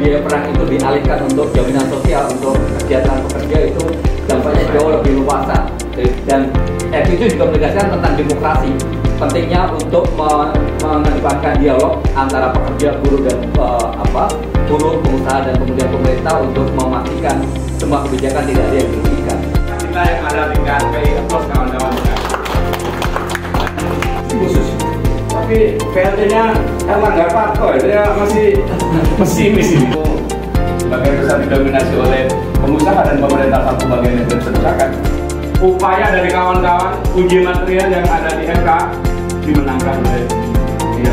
biaya perang itu dialihkan untuk jaminan sosial, untuk kesejahteraan pekerja, itu dampaknya jauh lebih luas. Dan itu juga menegaskan tentang demokrasi, pentingnya untuk mengedepankan dialog antara pekerja, buruh, dan buruh, pengusaha, dan kemudian pemerintah untuk memastikan semua kebijakan tidak ada yang dirugikan. Kita yang ada di KSPI Aplos, kawan-kawan khusus, tapi PLT-nya Erlangga Parto, dia masih pesimis ini. Sebagai besar didominasi oleh pengusaha dan pemerintah satu bagian yang berseberangan. Upaya dari kawan-kawan uji material yang ada di MK dimenangkan oleh dia.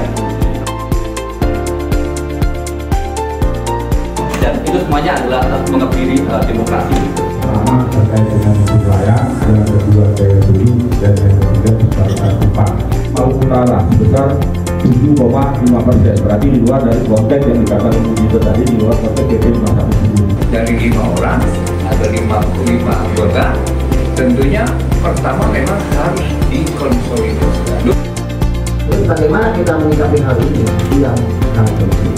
Dan itu semuanya adalah mengebiri demokrasi. Pertama terkait dengan wilayah, yang kedua daya beli, dan yang ketiga besar upah. Maluku Utara sebesar 7,5%, berarti di luar dari konteks yang dikatakan itu tadi, di luar konteks PP 51. Dari 5 orang ada 55 anggota, tentunya pertama memang harus dikonsolidasikan. Jadi bagaimana kita menyikapi hal ini yang sangat penting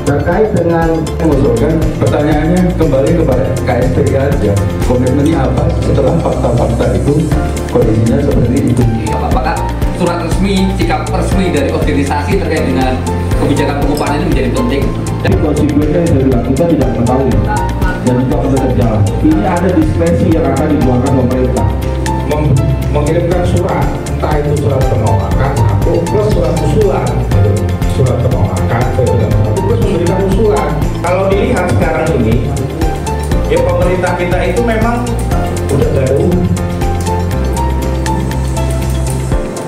terkait dengan mengusulkan pertanyaannya kembali kepada KSPI aja, komitmennya apa setelah fakta-fakta itu kondisinya seperti itu. Apakah surat resmi, sikap resmi dari organisasi terkait dengan kebijakan pengupahan ini menjadi penting? Jadi konsekuensinya yang dilakukan tidak mengetahui dan itu akan tetap jalan. Ini ada diskresi yang akan dikeluarkan pemerintah. Mengirimkan surat, entah itu surat penolakan atau plus surat usulan. Surat penolakan, plus memberikan usulan. Kalau dilihat sekarang ini, ya pemerintah kita itu memang udah gak ada uang.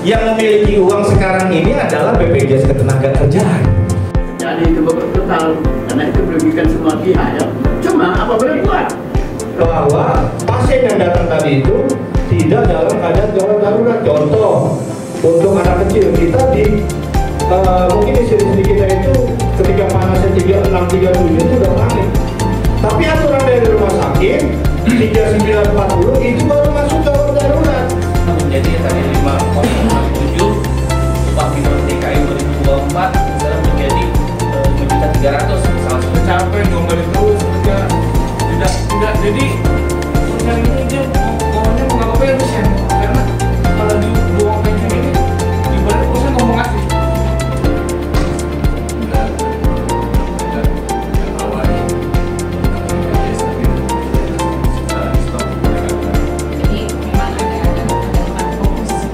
Yang memiliki uang sekarang ini adalah BPJS Ketenagakerjaan. Jadi itu betul, karena itu merugikan semua pihak ya. Cuma apa boleh buat? Bahwa pasien yang datang tadi itu tidak dalam keadaan gawat darurat. Contoh, untuk anak kecil kita mungkin di sini kita itu ketika panasnya 36, 37 itu udah panik. Tapi aturan dari rumah sakit 3940 itu baru masuk gawat darurat. Jadi tadi 5,7 upah minimum DKI 2024 sekarang menjadi 5.300.000, sangat Capek ngomongin terus tidak jadi mencari ini ngomongnya menganggapnya efisien karena kalau di ruang pensiun ini ibarat usah ngomong asli. Jadi memang ada fokus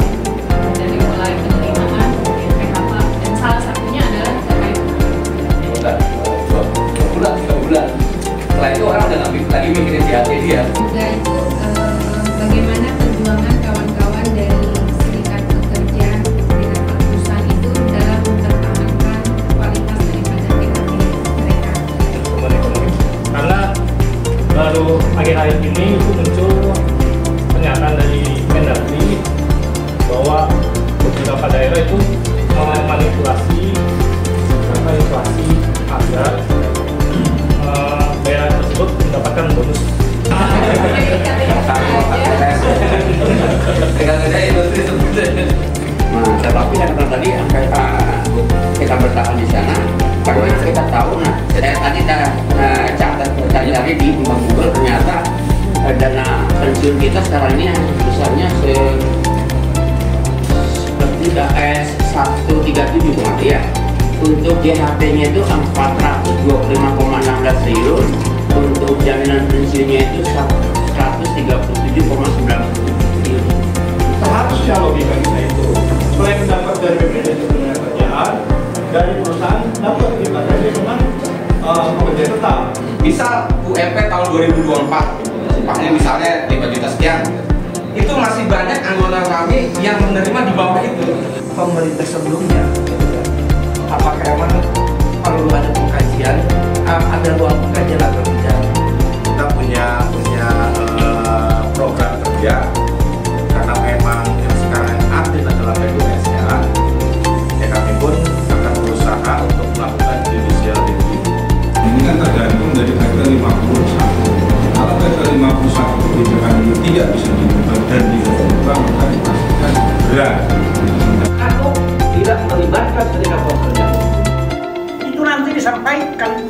dari mulai penerimaan, PKP, dan salah satunya adalah terkait bulan. Setelah itu orang udah ngambil lagi mikirin si hati dia. juga itu bagaimana perjuangan kawan-kawan dari serikat pekerja serikat perusahaan itu dalam mempertahankan kualitas daripada PKP mereka. Karena baru akhir-akhir ini itu muncul pernyataan dari Mendagri bahwa beberapa daerah itu memanipulasi inflasi agar daerah tersebut mendapatkan bonus. Tetapi yang tadi kita bertahan di sana, karena kita tahu, saya tadi catat tadi di Google ternyata dana pensiun kita sekarang ini besarnya seperti 137 ya. Untuk JHT-nya itu 425,16 triliun, untuk jaminan pensiunnya itu 137,90 triliun. Seharusnya logika kita itu selain dapat dari BPJS Ketenagakerjaan, dari perusahaan dapat kita dari memang pekerja tetap. Bisa UMP tahun 2024, upahnya misalnya 5 juta sekian, itu masih banyak anggota kami yang menerima di bawah itu. Pemerintah sebelumnya, apakah memang perlu ada pengkajian, ada ruang pengkajian atau tidak? Kita punya program kerja karena memang yang sekarang aktif adalah PDS-nya. Ya kami pun akan berusaha untuk melakukan judicial review. Ini kan tergantung dari Perda 51. Kalau Perda 51 kebijakan ini tidak bisa diubah dan diubah, maka dipastikan berat. Atau tidak melibatkan serikat pekerja, itu nanti sampaikan